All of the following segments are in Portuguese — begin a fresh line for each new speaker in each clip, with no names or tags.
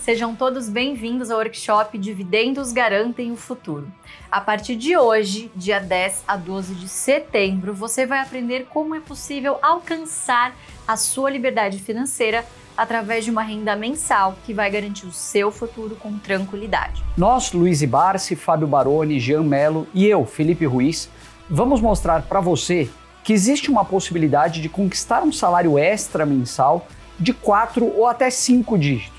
Sejam todos bem-vindos ao workshop Dividendos Garantem o Futuro. A partir de hoje, dia 10 a 12 de setembro, você vai aprender como é possível alcançar a sua liberdade financeira através de uma renda mensal que vai garantir o seu futuro com tranquilidade.
Nós, Luiz Barsi, Fábio Baroni, Jean Mello e eu, Felipe Ruiz, vamos mostrar para você que existe uma possibilidade de conquistar um salário extra mensal de 4 ou até 5 dígitos.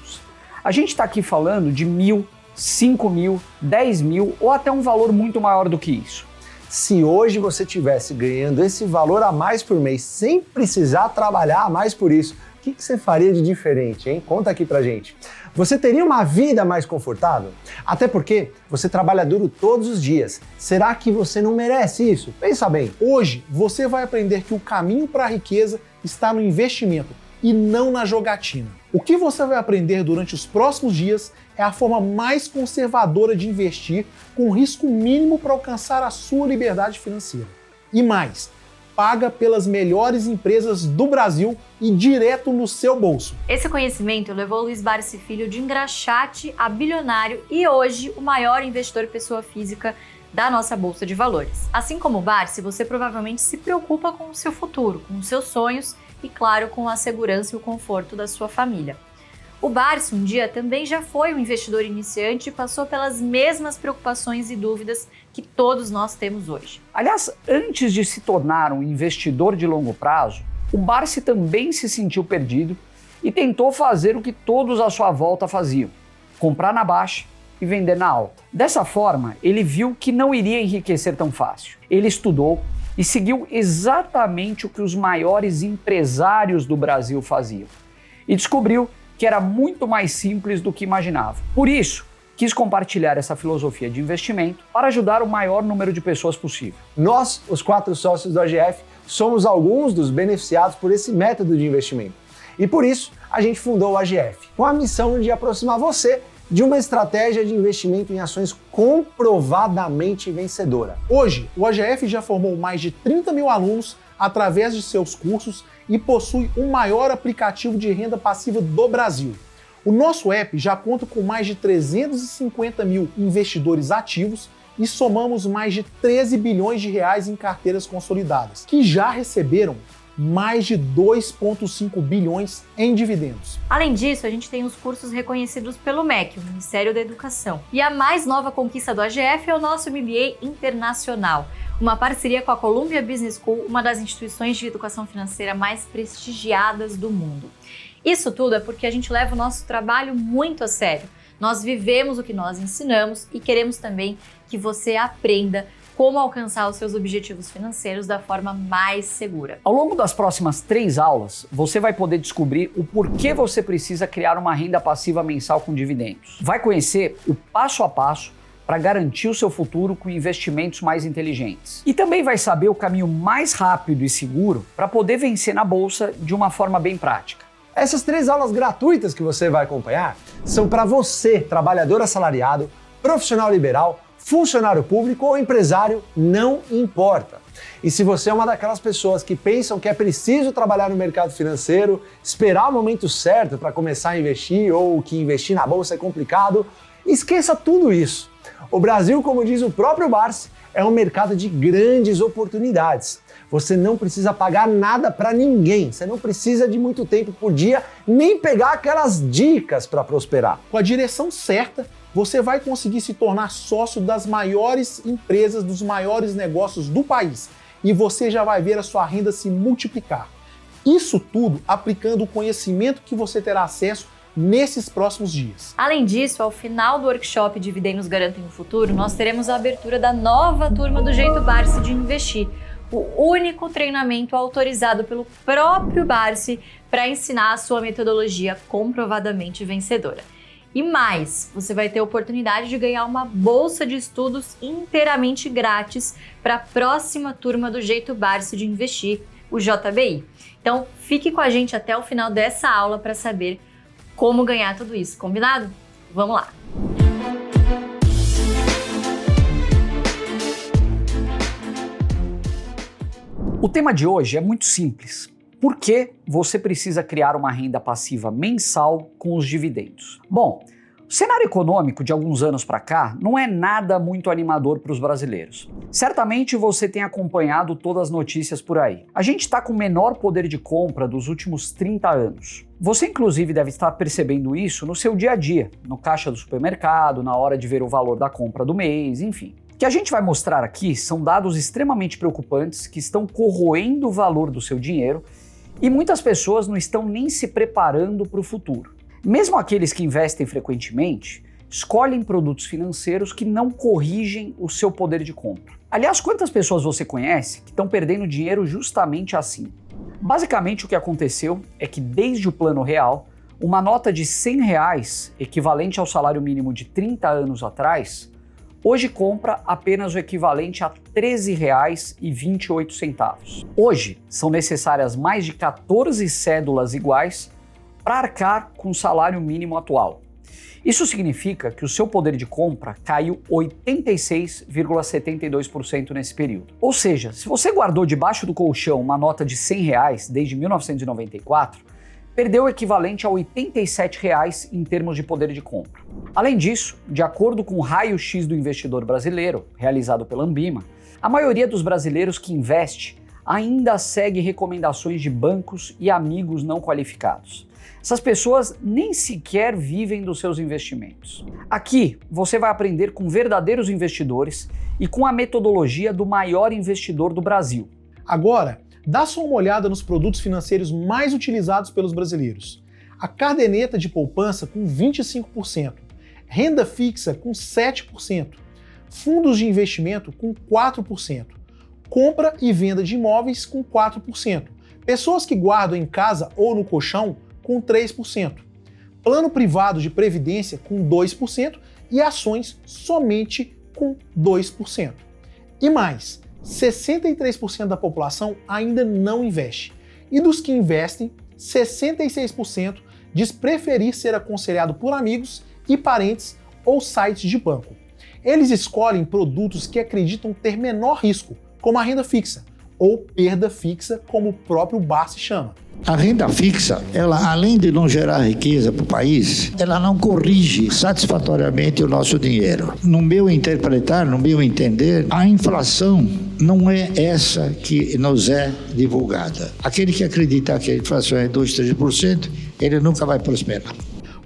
A gente está aqui falando de 1.000, 5.000, 10.000 ou até um valor muito maior do que isso.
Se hoje você estivesse ganhando esse valor a mais por mês sem precisar trabalhar a mais por isso, o que você faria de diferente, hein? Conta aqui pra gente. Você teria uma vida mais confortável? Até porque você trabalha duro todos os dias. Será que você não merece isso? Pensa bem.
Hoje você vai aprender que o caminho para a riqueza está no investimento e não na jogatina. O que você vai aprender durante os próximos dias é a forma mais conservadora de investir com risco mínimo para alcançar a sua liberdade financeira. E mais, paga pelas melhores empresas do Brasil e direto no seu bolso.
Esse conhecimento levou Luiz Barsi Filho de engraxate a bilionário e hoje o maior investidor pessoa física da nossa Bolsa de Valores. Assim como o Barsi, você provavelmente se preocupa com o seu futuro, com os seus sonhos e, claro, com a segurança e o conforto da sua família. O Barsi um dia também já foi um investidor iniciante e passou pelas mesmas preocupações e dúvidas que todos nós temos hoje.
Aliás, antes de se tornar um investidor de longo prazo, o Barsi também se sentiu perdido e tentou fazer o que todos à sua volta faziam: comprar na baixa e vender na alta. Dessa forma, ele viu que não iria enriquecer tão fácil. Ele estudou e seguiu exatamente o que os maiores empresários do Brasil faziam. E descobriu que era muito mais simples do que imaginava. Por isso, quis compartilhar essa filosofia de investimento para ajudar o maior número de pessoas possível.
Nós, os 4 sócios do AGF, somos alguns dos beneficiados por esse método de investimento. E por isso, a gente fundou o AGF, com a missão de aproximar você de uma estratégia de investimento em ações comprovadamente vencedora.
Hoje, o AGF já formou mais de 30 mil alunos através de seus cursos e possui o maior aplicativo de renda passiva do Brasil. O nosso app já conta com mais de 350 mil investidores ativos e somamos mais de 13 bilhões de reais em carteiras consolidadas, que já receberam mais de 2,5 bilhões em dividendos.
Além disso, a gente tem os cursos reconhecidos pelo MEC, o Ministério da Educação. E a mais nova conquista do AGF é o nosso MBA Internacional, uma parceria com a Columbia Business School, uma das instituições de educação financeira mais prestigiadas do mundo. Isso tudo é porque a gente leva o nosso trabalho muito a sério. Nós vivemos o que nós ensinamos e queremos também que você aprenda como alcançar os seus objetivos financeiros da forma mais segura.
Ao longo das próximas 3 aulas, você vai poder descobrir o porquê você precisa criar uma renda passiva mensal com dividendos. Vai conhecer o passo a passo para garantir o seu futuro com investimentos mais inteligentes. E também vai saber o caminho mais rápido e seguro para poder vencer na bolsa de uma forma bem prática.
Essas 3 aulas gratuitas que você vai acompanhar são para você, trabalhador assalariado, profissional liberal, funcionário público ou empresário, não importa. E se você é uma daquelas pessoas que pensam que é preciso trabalhar no mercado financeiro, esperar o momento certo para começar a investir ou que investir na bolsa é complicado, esqueça tudo isso. O Brasil, como diz o próprio Barsi, é um mercado de grandes oportunidades. Você não precisa pagar nada para ninguém, você não precisa de muito tempo por dia, nem pegar aquelas dicas para prosperar.
Com a direção certa, você vai conseguir se tornar sócio das maiores empresas, dos maiores negócios do país. E você já vai ver a sua renda se multiplicar. Isso tudo aplicando o conhecimento que você terá acesso nesses próximos dias.
Além disso, ao final do workshop Dividendos Garantem o Futuro, nós teremos a abertura da nova turma do Jeito Barsi de Investir, o único treinamento autorizado pelo próprio Barsi para ensinar a sua metodologia comprovadamente vencedora. E mais, você vai ter a oportunidade de ganhar uma bolsa de estudos inteiramente grátis para a próxima turma do Jeito Barsi de Investir, o JBI. Então, fique com a gente até o final dessa aula para saber como ganhar tudo isso, combinado? Vamos lá!
O tema de hoje é muito simples. Por que você precisa criar uma renda passiva mensal com os dividendos? Bom, O cenário econômico de alguns anos para cá não é nada muito animador para os brasileiros. Certamente você tem acompanhado todas as notícias por aí. A gente está com o menor poder de compra dos últimos 30 anos. Você inclusive deve estar percebendo isso no seu dia a dia, no caixa do supermercado, na hora de ver o valor da compra do mês, enfim. O que a gente vai mostrar aqui são dados extremamente preocupantes que estão corroendo o valor do seu dinheiro e muitas pessoas não estão nem se preparando para o futuro. Mesmo aqueles que investem frequentemente, escolhem produtos financeiros que não corrigem o seu poder de compra. Aliás, quantas pessoas você conhece que estão perdendo dinheiro justamente assim? Basicamente, o que aconteceu é que desde o Plano Real, uma nota de R$100, equivalente ao salário mínimo de 30 anos atrás, hoje compra apenas o equivalente a R$ 13,28. Hoje, são necessárias mais de 14 cédulas iguais para arcar com o salário mínimo atual. Isso significa que o seu poder de compra caiu 86,72% nesse período. Ou seja, se você guardou debaixo do colchão uma nota de R$100 desde 1994, perdeu o equivalente a R$ 87 em termos de poder de compra. Além disso, de acordo com o raio-x do investidor brasileiro, realizado pela Ambima, a maioria dos brasileiros que investe ainda segue recomendações de bancos e amigos não qualificados. Essas pessoas nem sequer vivem dos seus investimentos. Aqui você vai aprender com verdadeiros investidores e com a metodologia do maior investidor do Brasil.
Agora, dá só uma olhada nos produtos financeiros mais utilizados pelos brasileiros. A caderneta de poupança com 25%, renda fixa com 7%, fundos de investimento com 4%, compra e venda de imóveis com 4%, pessoas que guardam em casa ou no colchão com 3%, plano privado de previdência com 2% e ações somente com 2%. E mais, 63% da população ainda não investe. E dos que investem, 66% diz preferir ser aconselhado por amigos e parentes ou sites de banco. Eles escolhem produtos que acreditam ter menor risco, como a renda fixa, ou perda fixa, como o próprio Barsi chama.
A renda fixa, ela além de não gerar riqueza para o país, ela não corrige satisfatoriamente o nosso dinheiro. No meu interpretar, no meu entender, a inflação não é essa que nos é divulgada. Aquele que acredita que a inflação é 2, 3%, ele nunca vai prosperar.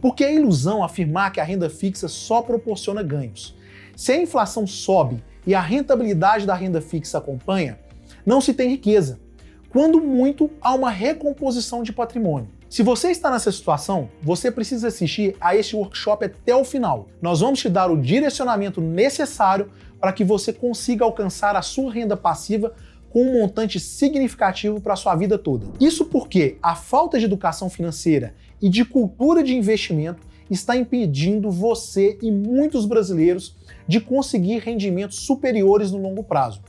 Porque é ilusão afirmar que a renda fixa só proporciona ganhos. Se a inflação sobe e a rentabilidade da renda fixa acompanha, não se tem riqueza. Quando muito, há uma recomposição de patrimônio. Se você está nessa situação, você precisa assistir a este workshop até o final. Nós vamos te dar o direcionamento necessário para que você consiga alcançar a sua renda passiva com um montante significativo para a sua vida toda. Isso porque a falta de educação financeira e de cultura de investimento está impedindo você e muitos brasileiros de conseguir rendimentos superiores no longo prazo.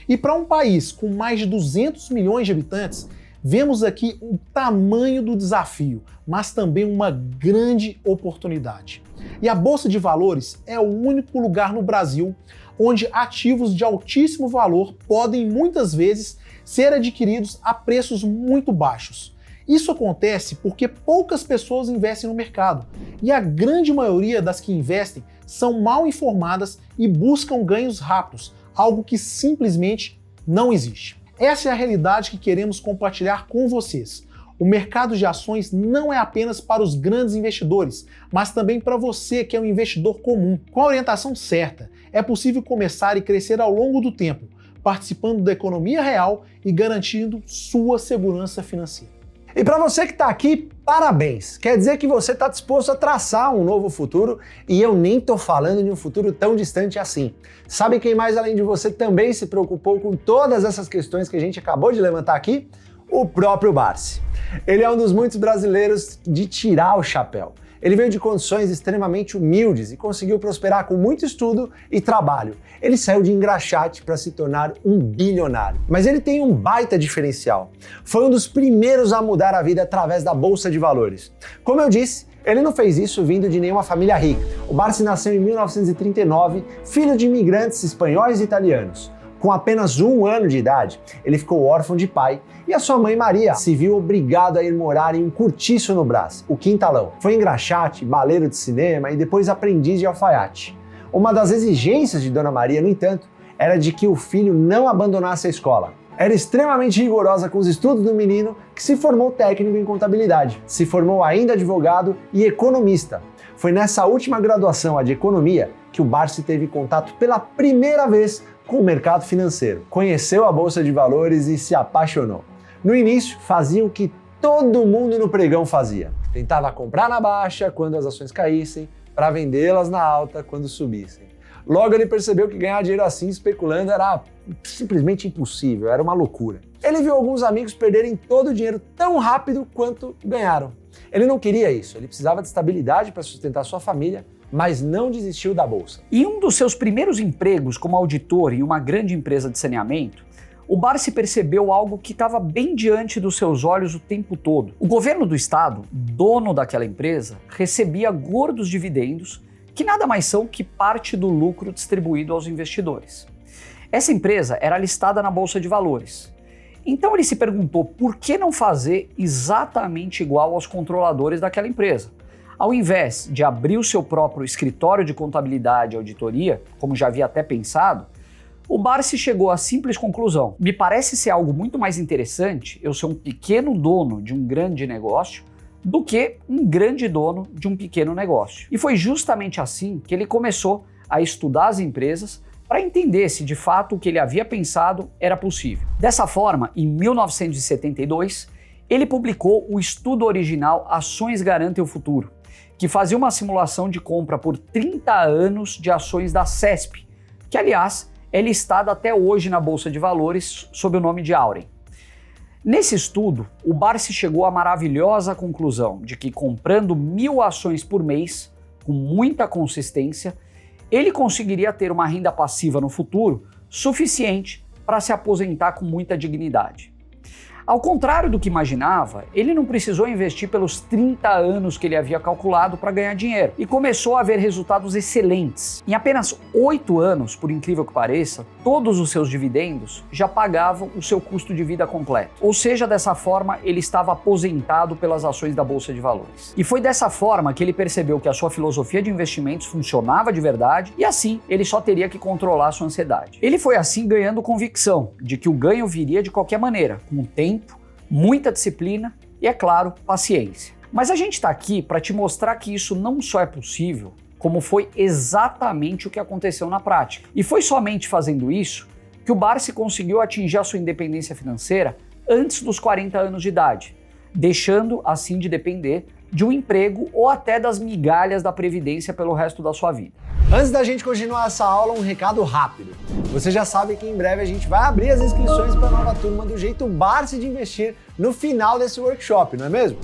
E para um país com mais de 200 milhões de habitantes, vemos aqui o tamanho do desafio, mas também uma grande oportunidade. E a Bolsa de Valores é o único lugar no Brasil onde ativos de altíssimo valor podem muitas vezes ser adquiridos a preços muito baixos. Isso acontece porque poucas pessoas investem no mercado, e a grande maioria das que investem são mal informadas e buscam ganhos rápidos, algo que simplesmente não existe. Essa é a realidade que queremos compartilhar com vocês. O mercado de ações não é apenas para os grandes investidores, mas também para você que é um investidor comum. Com a orientação certa, é possível começar e crescer ao longo do tempo, participando da economia real e garantindo sua segurança financeira.
E para você que está aqui, parabéns! Quer dizer que você está disposto a traçar um novo futuro, e eu nem estou falando de um futuro tão distante assim. Sabe quem mais além de você também se preocupou com todas essas questões que a gente acabou de levantar aqui? O próprio Barsi. Ele é um dos muitos brasileiros de tirar o chapéu. Ele veio de condições extremamente humildes e conseguiu prosperar com muito estudo e trabalho. Ele saiu de engraxate para se tornar um bilionário. Mas ele tem um baita diferencial. Foi um dos primeiros a mudar a vida através da Bolsa de Valores. Como eu disse, ele não fez isso vindo de nenhuma família rica. O Barsi nasceu em 1939, filho de imigrantes espanhóis e italianos. Com apenas 1 ano de idade, ele ficou órfão de pai e a sua mãe Maria se viu obrigado a ir morar em um cortiço no Brás, o Quintalão. Foi engraxate, baleiro de cinema e depois aprendiz de alfaiate. Uma das exigências de Dona Maria, no entanto, era de que o filho não abandonasse a escola. Era extremamente rigorosa com os estudos do menino, que se formou técnico em contabilidade. Se formou ainda advogado e economista. Foi nessa última graduação, a de economia, que o Barsi teve contato pela primeira vez com o mercado financeiro. Conheceu a Bolsa de Valores e se apaixonou. No início, fazia o que todo mundo no pregão fazia. Tentava comprar na baixa quando as ações caíssem, para vendê-las na alta quando subissem. Logo ele percebeu que ganhar dinheiro assim especulando era simplesmente impossível, era uma loucura. Ele viu alguns amigos perderem todo o dinheiro tão rápido quanto ganharam. Ele não queria isso, ele precisava de estabilidade para sustentar sua família, mas não desistiu da bolsa.
Em um dos seus primeiros empregos como auditor em uma grande empresa de saneamento, o Barsi percebeu algo que estava bem diante dos seus olhos o tempo todo. O governo do estado, dono daquela empresa, recebia gordos dividendos, que nada mais são que parte do lucro distribuído aos investidores. Essa empresa era listada na Bolsa de Valores. Então ele se perguntou por que não fazer exatamente igual aos controladores daquela empresa. Ao invés de abrir o seu próprio escritório de contabilidade e auditoria, como já havia até pensado, o Barsi chegou à simples conclusão: me parece ser algo muito mais interessante eu ser um pequeno dono de um grande negócio do que um grande dono de um pequeno negócio. E foi justamente assim que ele começou a estudar as empresas para entender se de fato o que ele havia pensado era possível. Dessa forma, em 1972, ele publicou o estudo original Ações Garantem o Futuro, que fazia uma simulação de compra por 30 anos de ações da CESP, que aliás é listada até hoje na Bolsa de Valores sob o nome de Auren. Nesse estudo, o Barsi chegou à maravilhosa conclusão de que comprando 1.000 ações por mês, com muita consistência, ele conseguiria ter uma renda passiva no futuro suficiente para se aposentar com muita dignidade. Ao contrário do que imaginava, ele não precisou investir pelos 30 anos que ele havia calculado para ganhar dinheiro e começou a ver resultados excelentes. Em apenas 8 anos, por incrível que pareça, todos os seus dividendos já pagavam o seu custo de vida completo. Ou seja, dessa forma, ele estava aposentado pelas ações da Bolsa de Valores. E foi dessa forma que ele percebeu que a sua filosofia de investimentos funcionava de verdade e assim ele só teria que controlar a sua ansiedade. Ele foi assim ganhando convicção de que o ganho viria de qualquer maneira, com o tempo, muita disciplina e, é claro, paciência. Mas a gente está aqui para te mostrar que isso não só é possível, como foi exatamente o que aconteceu na prática. E foi somente fazendo isso que o Barsi conseguiu atingir a sua independência financeira antes dos 40 anos de idade, deixando assim de depender de um emprego ou até das migalhas da Previdência pelo resto da sua vida.
Antes da gente continuar essa aula, um recado rápido. Você já sabe que em breve a gente vai abrir as inscrições para a nova turma do Jeito Barsi de Investir no final desse workshop, não é mesmo?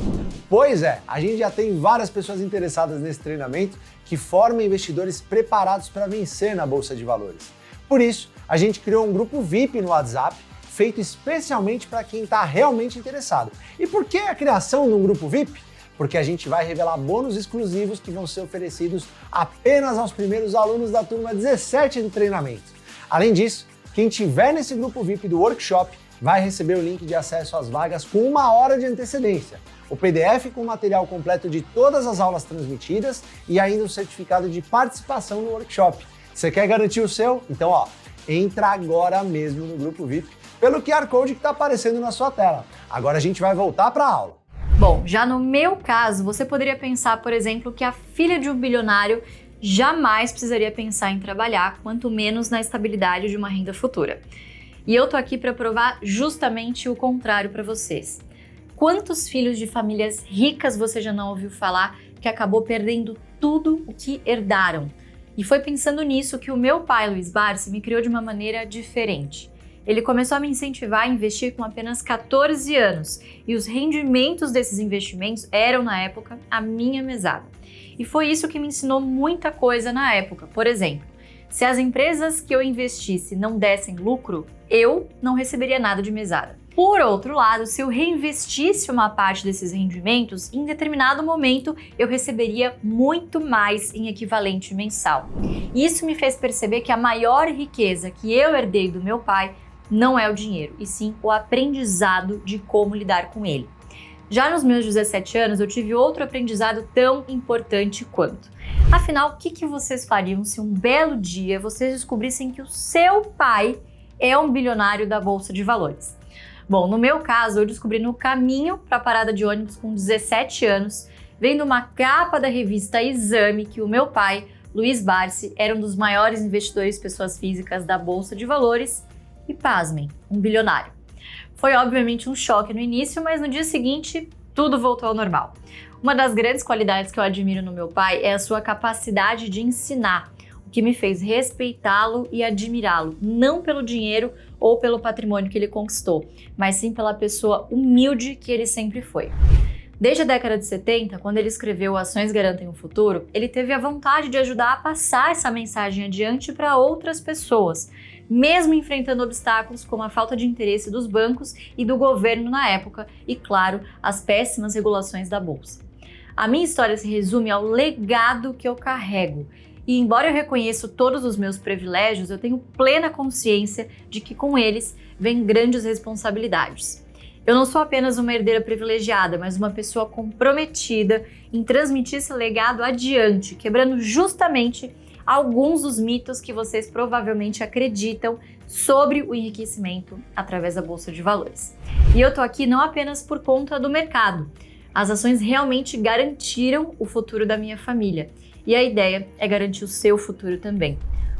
Pois é, a gente já tem várias pessoas interessadas nesse treinamento que formam investidores preparados para vencer na Bolsa de Valores. Por isso, a gente criou um grupo VIP no WhatsApp, feito especialmente para quem está realmente interessado. E por que a criação de um grupo VIP? Porque a gente vai revelar bônus exclusivos que vão ser oferecidos apenas aos primeiros alunos da turma 17 do treinamento. Além disso, quem tiver nesse grupo VIP do workshop vai receber o link de acesso às vagas com 1 hora de antecedência, o PDF com o material completo de todas as aulas transmitidas e ainda um certificado de participação no workshop. Você quer garantir o seu? Então, entra agora mesmo no grupo VIP pelo QR Code que está aparecendo na sua tela. Agora a gente vai voltar para a aula.
Bom, já no meu caso, você poderia pensar, por exemplo, que a filha de um bilionário jamais precisaria pensar em trabalhar, quanto menos na estabilidade de uma renda futura. E eu tô aqui para provar justamente o contrário para vocês. Quantos filhos de famílias ricas você já não ouviu falar que acabou perdendo tudo o que herdaram? E foi pensando nisso que o meu pai, Luiz Barsi, me criou de uma maneira diferente. Ele começou a me incentivar a investir com apenas 14 anos e os rendimentos desses investimentos eram, na época, a minha mesada. E foi isso que me ensinou muita coisa na época. Por exemplo, se as empresas que eu investisse não dessem lucro, eu não receberia nada de mesada. Por outro lado, se eu reinvestisse uma parte desses rendimentos, em determinado momento eu receberia muito mais em equivalente mensal. Isso me fez perceber que a maior riqueza que eu herdei do meu pai não é o dinheiro, e sim o aprendizado de como lidar com ele. Já nos meus 17 anos, eu tive outro aprendizado tão importante quanto. Afinal, o que vocês fariam se um belo dia vocês descobrissem que o seu pai é um bilionário da Bolsa de Valores? Bom, no meu caso, eu descobri no caminho para a parada de ônibus com 17 anos, vendo uma capa da revista Exame que o meu pai, Luiz Barsi, era um dos maiores investidores pessoas físicas da Bolsa de Valores e, pasmem, um bilionário. Foi obviamente um choque no início, mas no dia seguinte tudo voltou ao normal. Uma das grandes qualidades que eu admiro no meu pai é a sua capacidade de ensinar, o que me fez respeitá-lo e admirá-lo, não pelo dinheiro ou pelo patrimônio que ele conquistou, mas sim pela pessoa humilde que ele sempre foi. Desde a década de 70, quando ele escreveu Ações Garantem o Futuro, ele teve a vontade de ajudar a passar essa mensagem adiante para outras pessoas, mesmo enfrentando obstáculos como a falta de interesse dos bancos e do governo na época e, claro, as péssimas regulações da Bolsa. A minha história se resume ao legado que eu carrego. E embora eu reconheça todos os meus privilégios, eu tenho plena consciência de que com eles vêm grandes responsabilidades. Eu não sou apenas uma herdeira privilegiada, mas uma pessoa comprometida em transmitir esse legado adiante, quebrando justamente alguns dos mitos que vocês provavelmente acreditam sobre o enriquecimento através da Bolsa de Valores. E eu tô aqui não apenas por conta do mercado. As ações realmente garantiram o futuro da minha família. E a ideia é garantir o seu futuro também.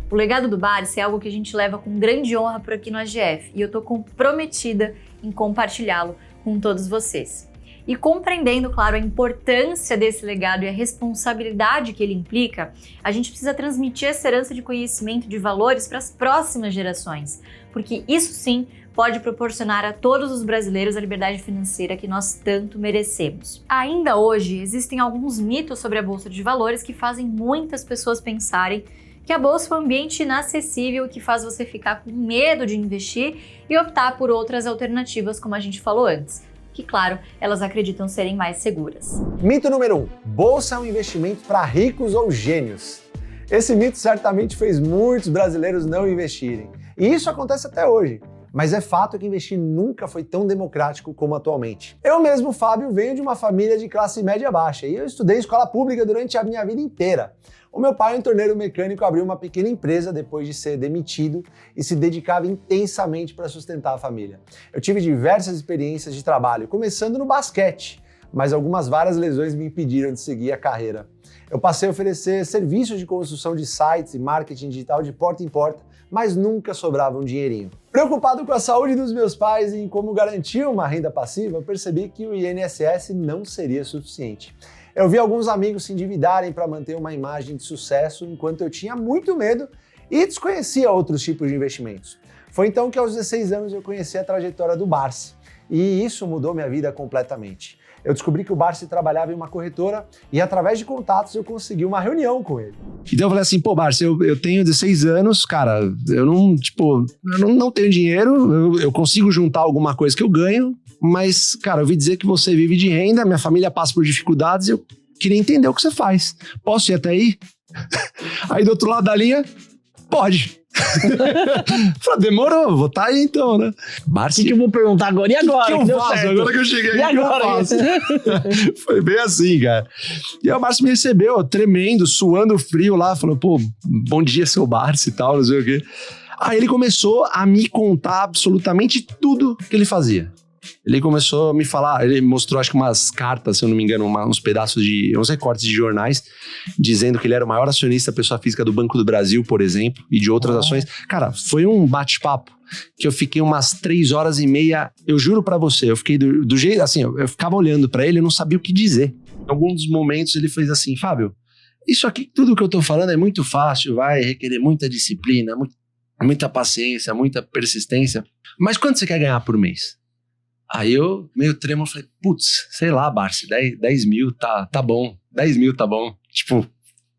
O legado do Barsi é algo que a gente leva com grande honra por aqui no AGF e eu estou comprometida em compartilhá-lo com todos vocês. E compreendendo, claro, a importância desse legado e a responsabilidade que ele implica, a gente precisa transmitir essa herança de conhecimento de valores para as próximas gerações, porque isso sim pode proporcionar a todos os brasileiros a liberdade financeira que nós tanto merecemos. Ainda hoje, existem alguns mitos sobre a Bolsa de Valores que fazem muitas pessoas pensarem que a Bolsa é um ambiente inacessível e que faz você ficar com medo de investir e optar por outras alternativas, como a gente falou antes, que, claro, elas acreditam serem mais seguras.
Mito número 1. Bolsa é um investimento para ricos ou gênios. Esse mito certamente fez muitos brasileiros não investirem. E isso acontece até hoje. Mas é fato que investir nunca foi tão democrático como atualmente. Eu mesmo, Fábio, venho de uma família de classe média baixa e eu estudei escola pública durante a minha vida inteira. O meu pai, um torneiro mecânico, abriu uma pequena empresa depois de ser demitido e se dedicava intensamente para sustentar a família. Eu tive diversas experiências de trabalho, começando no basquete, mas várias lesões me impediram de seguir a carreira. Eu passei a oferecer serviços de construção de sites e marketing digital de porta em porta, mas nunca sobrava um dinheirinho. Preocupado com a saúde dos meus pais e em como garantir uma renda passiva, eu percebi que o INSS não seria suficiente. Eu vi alguns amigos se endividarem para manter uma imagem de sucesso, enquanto eu tinha muito medo e desconhecia outros tipos de investimentos. Foi então que aos 16 anos eu conheci a trajetória do Barsi, e isso mudou minha vida completamente. Eu descobri que o Barsi trabalhava em uma corretora e através de contatos eu consegui uma reunião com ele.
Então eu falei assim, pô, Barsi, eu tenho 16 anos, cara, eu não tenho dinheiro, eu consigo juntar alguma coisa que eu ganho, mas, cara, eu ouvi dizer que você vive de renda, minha família passa por dificuldades e eu queria entender o que você faz. Posso ir até aí? Aí do outro lado da linha, pode. Falei, demorou, vou estar aí então, né?
O que eu vou perguntar agora? E agora?
O que eu faço? Agora que eu cheguei aqui, o que eu faço? Foi bem assim, cara. E aí o Barsi me recebeu, tremendo, suando frio lá, falou, pô, bom dia, seu Barsi e tal, não sei o quê. Aí ele começou a me contar absolutamente tudo que ele fazia. Ele começou a me falar, ele mostrou acho que umas cartas, se eu não me engano, uns pedaços de, uns recortes de jornais, dizendo que ele era o maior acionista pessoa física do Banco do Brasil, por exemplo, e de outras ações. Cara, foi um bate-papo que eu fiquei umas 3 horas e meia, eu juro pra você, eu fiquei do jeito, assim, eu ficava olhando pra ele, eu não sabia o que dizer. Em alguns momentos ele fez assim, Fábio, isso aqui, tudo que eu tô falando é muito fácil, vai requerer muita disciplina, muita paciência, muita persistência, mas quanto você quer ganhar por mês? Aí eu, meio trêmulo, falei, putz, sei lá, Barsi, 10 mil tá bom, 10 mil tá bom. Tipo,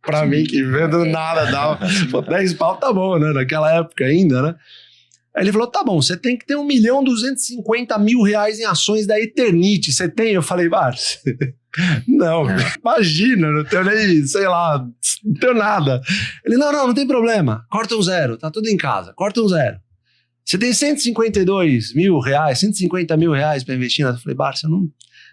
pra mim que vendo nada, dava, 10 pau tá bom, né, naquela época ainda, né. Aí ele falou, tá bom, você tem que ter R$1.250.000 em ações da Eternit. Você tem? Eu falei, Barsi, não, imagina, não tenho nem, sei lá, não tenho nada. Ele, não tem problema, corta um zero, tá tudo em casa, corta um zero. Você tem R$152.000, R$150.000 para investir? Eu falei, Barsi, eu não...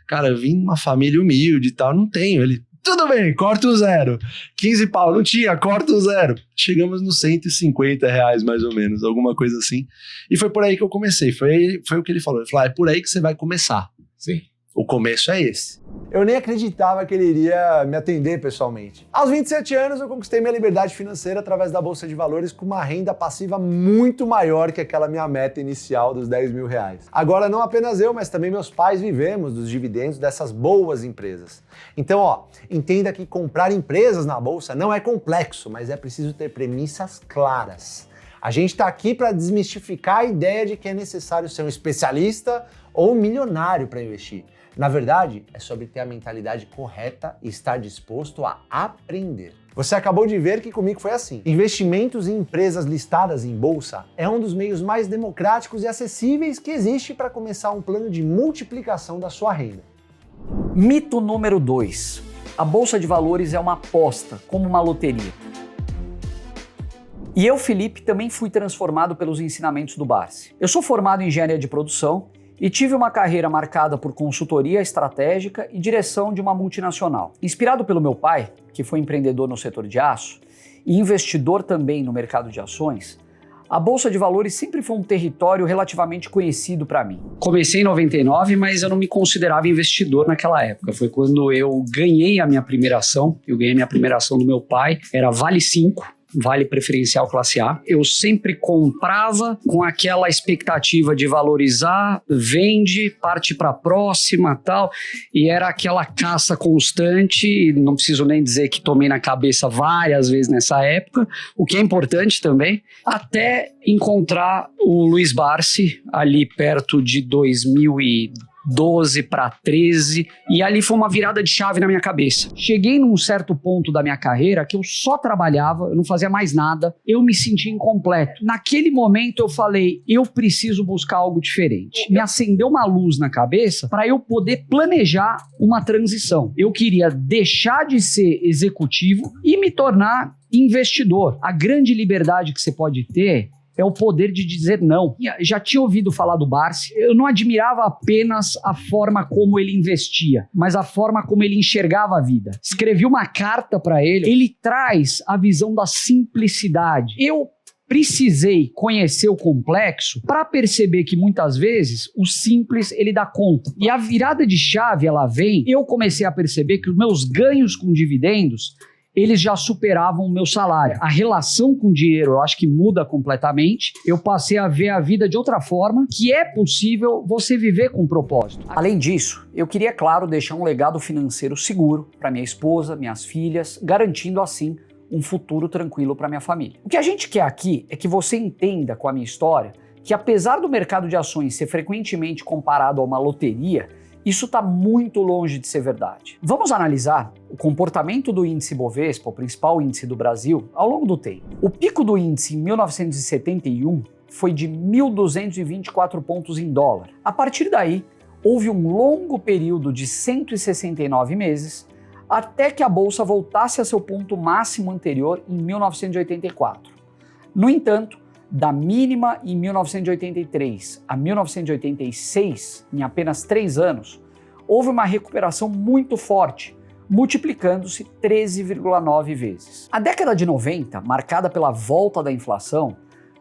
Cara, eu vim de uma família humilde e tal, não tenho. Ele, tudo bem, corta um zero. 15 pau, não tinha, corta um zero. Chegamos nos R$150 mais ou menos, alguma coisa assim. E foi por aí que eu comecei, foi o que ele falou. Ele falou, é por aí que você vai começar.
Sim.
O começo é esse.
Eu nem acreditava que ele iria me atender pessoalmente. Aos 27 anos, eu conquistei minha liberdade financeira através da Bolsa de Valores com uma renda passiva muito maior que aquela minha meta inicial dos R$10.000. Agora, não apenas eu, mas também meus pais vivemos dos dividendos dessas boas empresas. Então, entenda que comprar empresas na Bolsa não é complexo, mas é preciso ter premissas claras. A gente está aqui para desmistificar a ideia de que é necessário ser um especialista ou um milionário para investir. Na verdade, é sobre ter a mentalidade correta e estar disposto a aprender. Você acabou de ver que comigo foi assim. Investimentos em empresas listadas em bolsa é um dos meios mais democráticos e acessíveis que existe para começar um plano de multiplicação da sua renda.
Mito número 2. A Bolsa de Valores é uma aposta, como uma loteria. E eu, Felipe, também fui transformado pelos ensinamentos do Barsi. Eu sou formado em engenharia de produção e tive uma carreira marcada por consultoria estratégica e direção de uma multinacional. Inspirado pelo meu pai, que foi empreendedor no setor de aço e investidor também no mercado de ações, a Bolsa de Valores sempre foi um território relativamente conhecido para mim. Comecei em 99, mas eu não me considerava investidor naquela época. Foi quando eu ganhei a minha primeira ação. Eu ganhei a minha primeira ação do meu pai, era Vale 5. Vale preferencial classe A. Eu sempre comprava com aquela expectativa de valorizar, vende, parte para a próxima, tal, e era aquela caça constante. Não preciso nem dizer que tomei na cabeça várias vezes nessa época, o que é importante também, até encontrar o Luiz Barsi ali perto de 2012 para 13, e ali foi uma virada de chave na minha cabeça. Cheguei num certo ponto da minha carreira que eu só trabalhava, eu não fazia mais nada, eu me sentia incompleto. Naquele momento eu falei, eu preciso buscar algo diferente. Me acendeu uma luz na cabeça para eu poder planejar uma transição. Eu queria deixar de ser executivo e me tornar investidor. A grande liberdade que você pode ter é o poder de dizer não. Já tinha ouvido falar do Barsi, eu não admirava apenas a forma como ele investia, mas a forma como ele enxergava a vida. Escrevi uma carta para ele, ele traz a visão da simplicidade. Eu precisei conhecer o complexo para perceber que muitas vezes o simples ele dá conta. E a virada de chave ela vem, eu comecei a perceber que os meus ganhos com dividendos eles já superavam o meu salário. A relação com o dinheiro eu acho que muda completamente. Eu passei a ver a vida de outra forma, que é possível você viver com propósito. Além disso, eu queria, claro, deixar um legado financeiro seguro para minha esposa, minhas filhas, garantindo assim um futuro tranquilo para minha família. O que a gente quer aqui é que você entenda com a minha história que apesar do mercado de ações ser frequentemente comparado a uma loteria, isso está muito longe de ser verdade. Vamos analisar o comportamento do índice Bovespa, o principal índice do Brasil, ao longo do tempo. O pico do índice em 1971 foi de 1.224 pontos em dólar. A partir daí, houve um longo período de 169 meses até que a bolsa voltasse a seu ponto máximo anterior em 1984. No entanto, da mínima em 1983 a 1986, em apenas 3 anos, houve uma recuperação muito forte, multiplicando-se 13,9 vezes. A década de 90, marcada pela volta da inflação,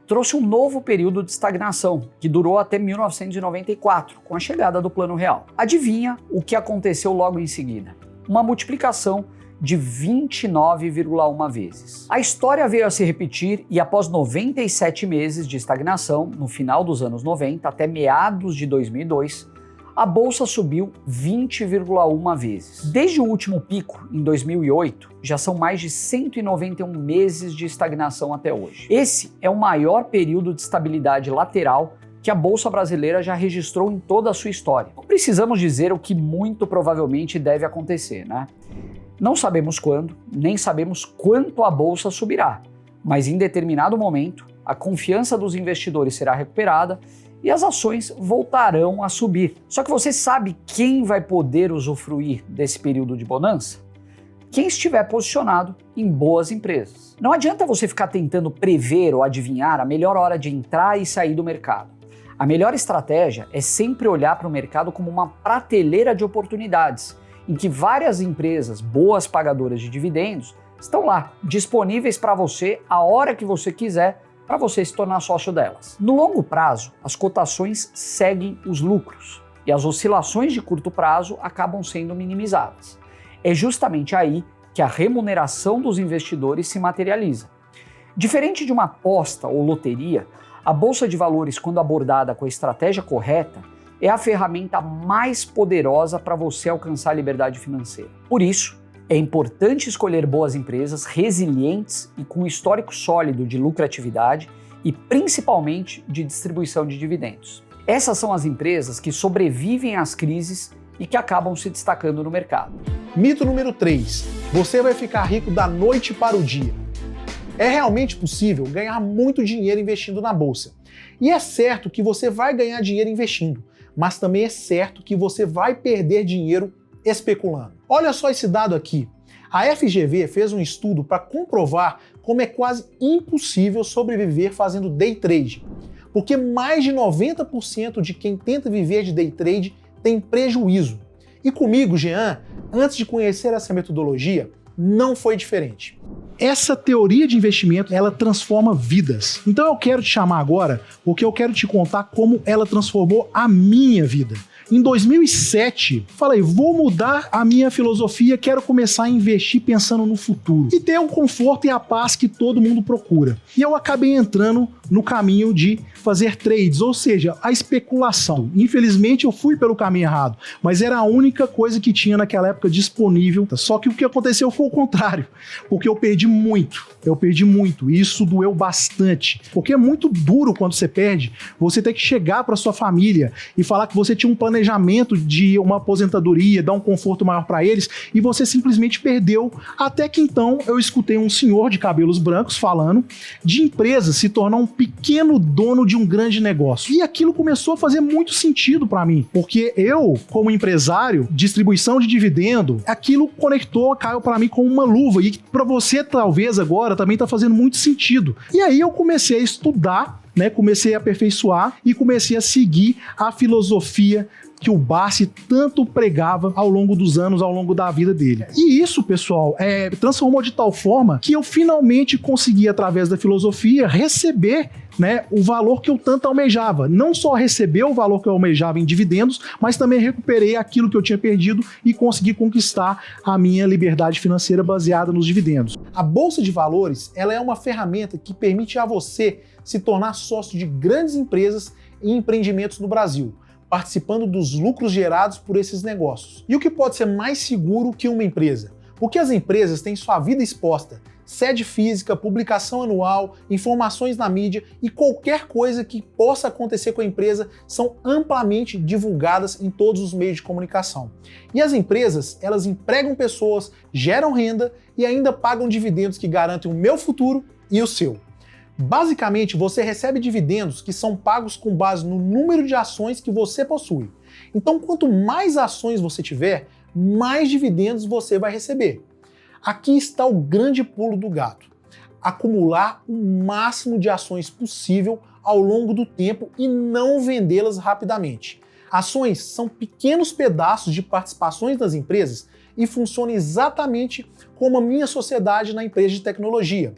trouxe um novo período de estagnação, que durou até 1994, com a chegada do Plano Real. Adivinha o que aconteceu logo em seguida? Uma multiplicação de 29,1 vezes. A história veio a se repetir e após 97 meses de estagnação, no final dos anos 90 até meados de 2002, a bolsa subiu 20,1 vezes. Desde o último pico, em 2008, já são mais de 191 meses de estagnação até hoje. Esse é o maior período de estabilidade lateral que a Bolsa Brasileira já registrou em toda a sua história. Não precisamos dizer o que muito provavelmente deve acontecer, né? Não sabemos quando, nem sabemos quanto a bolsa subirá, mas em determinado momento a confiança dos investidores será recuperada e as ações voltarão a subir. Só que você sabe quem vai poder usufruir desse período de bonança? Quem estiver posicionado em boas empresas. Não adianta você ficar tentando prever ou adivinhar a melhor hora de entrar e sair do mercado. A melhor estratégia é sempre olhar para o mercado como uma prateleira de oportunidades, em que várias empresas boas pagadoras de dividendos estão lá, disponíveis para você a hora que você quiser, para você se tornar sócio delas. No longo prazo, as cotações seguem os lucros e as oscilações de curto prazo acabam sendo minimizadas. É justamente aí que a remuneração dos investidores se materializa. Diferente de uma aposta ou loteria, a Bolsa de Valores, quando abordada com a estratégia correta, é a ferramenta mais poderosa para você alcançar a liberdade financeira. Por isso, é importante escolher boas empresas resilientes e com histórico sólido de lucratividade e principalmente de distribuição de dividendos. Essas são as empresas que sobrevivem às crises e que acabam se destacando no mercado.
Mito número 3. Você vai ficar rico da noite para o dia. É realmente possível ganhar muito dinheiro investindo na bolsa. E é certo que você vai ganhar dinheiro investindo, mas também é certo que você vai perder dinheiro especulando. Olha só esse dado aqui. A FGV fez um estudo para comprovar como é quase impossível sobreviver fazendo day trade, porque mais de 90% de quem tenta viver de day trade tem prejuízo. E comigo, Jean, antes de conhecer essa metodologia, não foi diferente.
Essa teoria de investimento, ela transforma vidas. Então eu quero te chamar agora, porque eu quero te contar como ela transformou a minha vida. Em 2007, falei, vou mudar a minha filosofia, quero começar a investir pensando no futuro e ter o conforto e a paz que todo mundo procura. E eu acabei entrando no caminho de fazer trades, ou seja, a especulação. Infelizmente eu fui pelo caminho errado, mas era a única coisa que tinha naquela época disponível. Só que o que aconteceu foi o contrário, porque eu perdi muito, e isso doeu bastante, porque é muito duro quando você perde, você ter que chegar para sua família e falar que você tinha um planejamento de uma aposentadoria, dar um conforto maior para eles, e você simplesmente perdeu. Até que então eu escutei um senhor de cabelos brancos falando de empresa se tornar um pequeno dono de um grande negócio. E aquilo começou a fazer muito sentido para mim, porque eu, como empresário, distribuição de dividendo, aquilo caiu para mim como uma luva, e para você talvez agora também tá fazendo muito sentido. E aí eu comecei a estudar, comecei a aperfeiçoar e comecei a seguir a filosofia que o Barsi tanto pregava ao longo dos anos, ao longo da vida dele. E isso, pessoal, transformou de tal forma que eu finalmente consegui, através da filosofia, receber o valor que eu tanto almejava. Não só receber o valor que eu almejava em dividendos, mas também recuperei aquilo que eu tinha perdido e consegui conquistar a minha liberdade financeira baseada nos dividendos.
A Bolsa de Valores, ela é uma ferramenta que permite a você se tornar sócio de grandes empresas e empreendimentos no Brasil, participando dos lucros gerados por esses negócios. E o que pode ser mais seguro que uma empresa? Porque as empresas têm sua vida exposta, sede física, publicação anual, informações na mídia e qualquer coisa que possa acontecer com a empresa são amplamente divulgadas em todos os meios de comunicação. E as empresas, elas empregam pessoas, geram renda e ainda pagam dividendos que garantem o meu futuro e o seu. Basicamente, você recebe dividendos que são pagos com base no número de ações que você possui. Então, quanto mais ações você tiver, mais dividendos você vai receber. Aqui está o grande pulo do gato: acumular o máximo de ações possível ao longo do tempo e não vendê-las rapidamente. Ações são pequenos pedaços de participações das empresas e funcionam exatamente como a minha sociedade na empresa de tecnologia.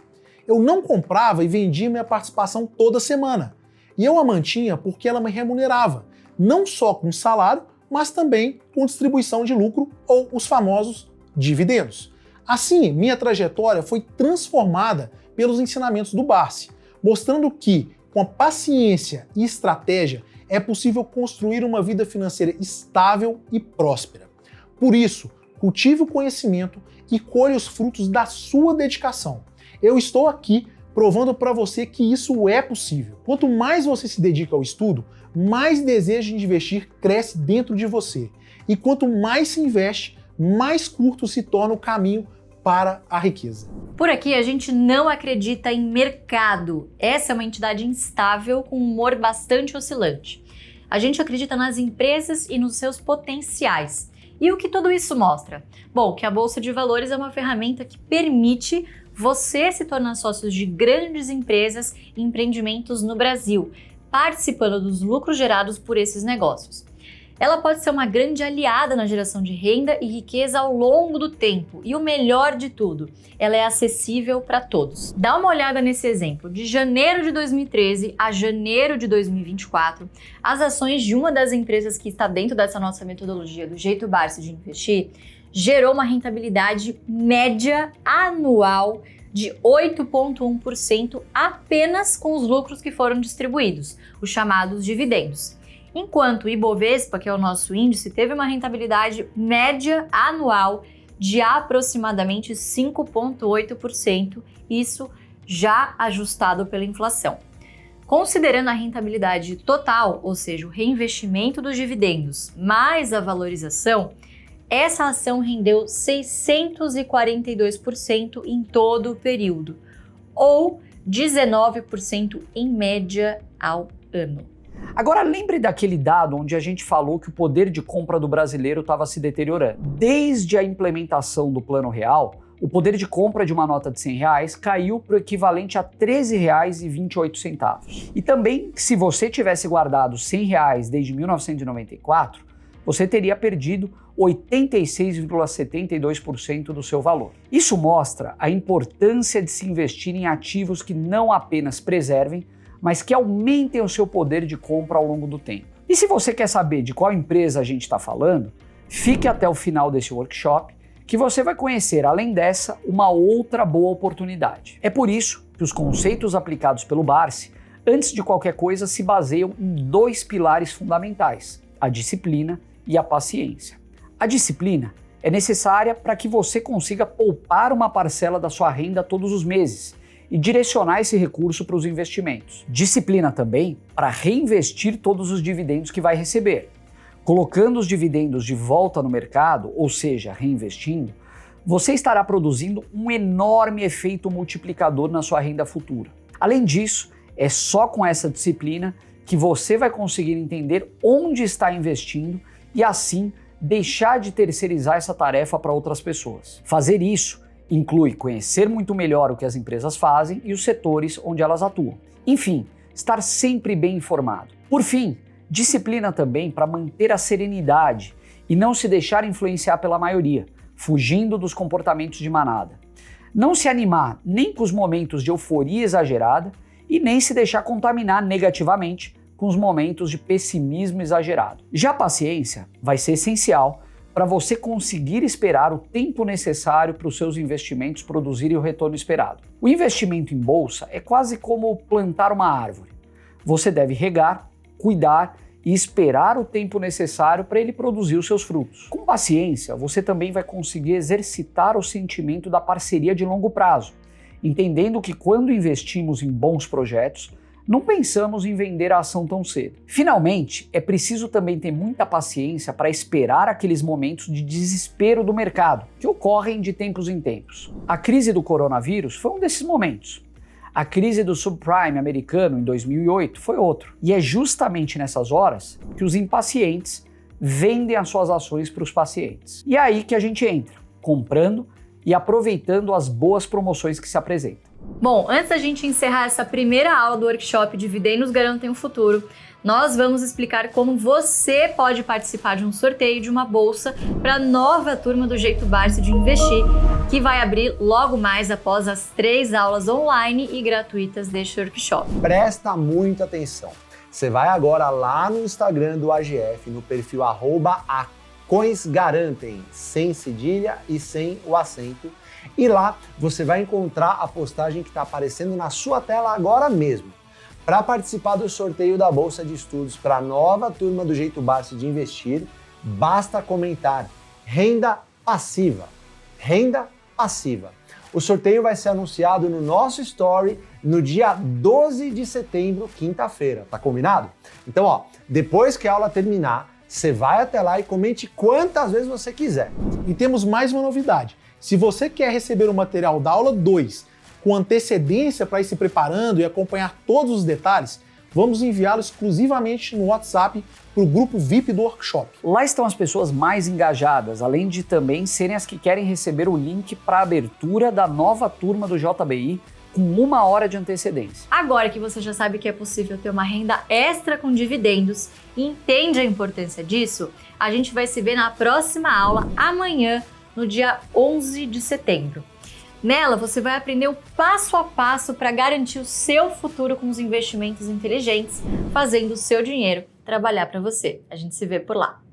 Eu não comprava e vendia minha participação toda semana. E eu a mantinha porque ela me remunerava, não só com salário, mas também com distribuição de lucro ou os famosos dividendos. Assim, minha trajetória foi transformada pelos ensinamentos do Barsi, mostrando que, com a paciência e estratégia, é possível construir uma vida financeira estável e próspera. Por isso, cultive o conhecimento e colhe os frutos da sua dedicação. Eu estou aqui provando para você que isso é possível. Quanto mais você se dedica ao estudo, mais desejo de investir cresce dentro de você. E quanto mais se investe, mais curto se torna o caminho para a riqueza.
Por aqui a gente não acredita em mercado. Essa é uma entidade instável com um humor bastante oscilante. A gente acredita nas empresas e nos seus potenciais. E o que tudo isso mostra? Bom, que a Bolsa de Valores é uma ferramenta que permite você se tornar sócio de grandes empresas e empreendimentos no Brasil, participando dos lucros gerados por esses negócios. Ela pode ser uma grande aliada na geração de renda e riqueza ao longo do tempo. E o melhor de tudo, ela é acessível para todos. Dá uma olhada nesse exemplo. De janeiro de 2013 a janeiro de 2024, as ações de uma das empresas que está dentro dessa nossa metodologia do Jeito Barsi de investir gerou uma rentabilidade média anual de 8,1% apenas com os lucros que foram distribuídos, os chamados dividendos. Enquanto o Ibovespa, que é o nosso índice, teve uma rentabilidade média anual de aproximadamente 5,8%, isso já ajustado pela inflação. Considerando a rentabilidade total, ou seja, o reinvestimento dos dividendos mais a valorização, essa ação rendeu 642% em todo o período, ou 19% em média ao ano.
Agora lembre daquele dado onde a gente falou que o poder de compra do brasileiro estava se deteriorando. Desde a implementação do Plano Real, o poder de compra de uma nota de R$100 caiu para o equivalente a R$ 13,28. E também, se você tivesse guardado R$100 desde 1994, você teria perdido 86,72% do seu valor. Isso mostra a importância de se investir em ativos que não apenas preservem, mas que aumentem o seu poder de compra ao longo do tempo. E se você quer saber de qual empresa a gente está falando, fique até o final desse workshop, que você vai conhecer, além dessa, uma outra boa oportunidade. É por isso que os conceitos aplicados pelo Barsi, antes de qualquer coisa, se baseiam em dois pilares fundamentais: a disciplina e a paciência. A disciplina é necessária para que você consiga poupar uma parcela da sua renda todos os meses e direcionar esse recurso para os investimentos. Disciplina também para reinvestir todos os dividendos que vai receber. Colocando os dividendos de volta no mercado, ou seja, reinvestindo, você estará produzindo um enorme efeito multiplicador na sua renda futura. Além disso, é só com essa disciplina que você vai conseguir entender onde está investindo e assim deixar de terceirizar essa tarefa para outras pessoas. Fazer isso inclui conhecer muito melhor o que as empresas fazem e os setores onde elas atuam. Enfim, estar sempre bem informado. Por fim, disciplina também para manter a serenidade e não se deixar influenciar pela maioria, fugindo dos comportamentos de manada. Não se animar nem com os momentos de euforia exagerada e nem se deixar contaminar negativamente com os momentos de pessimismo exagerado. Já a paciência vai ser essencial para você conseguir esperar o tempo necessário para os seus investimentos produzirem o retorno esperado. O investimento em bolsa é quase como plantar uma árvore. Você deve regar, cuidar e esperar o tempo necessário para ele produzir os seus frutos. Com paciência, você também vai conseguir exercitar o sentimento da parceria de longo prazo, entendendo que quando investimos em bons projetos, não pensamos em vender a ação tão cedo. Finalmente, é preciso também ter muita paciência para esperar aqueles momentos de desespero do mercado, que ocorrem de tempos em tempos. A crise do coronavírus foi um desses momentos. A crise do subprime americano em 2008 foi outro. E é justamente nessas horas que os impacientes vendem as suas ações para os pacientes. E é aí que a gente entra, comprando e aproveitando as boas promoções que se apresentam.
Bom, antes da gente encerrar essa primeira aula do workshop Dividendos Garantem o Futuro, nós vamos explicar como você pode participar de um sorteio de uma bolsa para a nova turma do Jeito Barsi de Investir, que vai abrir logo mais após as 3 aulas online e gratuitas deste workshop.
Presta muita atenção. Você vai agora lá no Instagram do AGF, no perfil @acoinsgarantem, sem cedilha e sem o acento. E lá você vai encontrar a postagem que está aparecendo na sua tela agora mesmo. Para participar do sorteio da Bolsa de Estudos para a nova turma do Jeito Barsi de Investir, basta comentar renda passiva. Renda passiva. O sorteio vai ser anunciado no nosso story no dia 12 de setembro, quinta-feira. Tá combinado? Então, depois que a aula terminar, você vai até lá e comente quantas vezes você quiser.
E temos mais uma novidade. Se você quer receber o material da aula 2 com antecedência para ir se preparando e acompanhar todos os detalhes, vamos enviá-lo exclusivamente no WhatsApp para o grupo VIP do workshop.
Lá estão as pessoas mais engajadas, além de também serem as que querem receber o link para a abertura da nova turma do JBI com 1 hora de antecedência.
Agora que você já sabe que é possível ter uma renda extra com dividendos e entende a importância disso, a gente vai se ver na próxima aula amanhã, no dia 11 de setembro. Nela, você vai aprender o passo a passo para garantir o seu futuro com os investimentos inteligentes, fazendo o seu dinheiro trabalhar para você. A gente se vê por lá.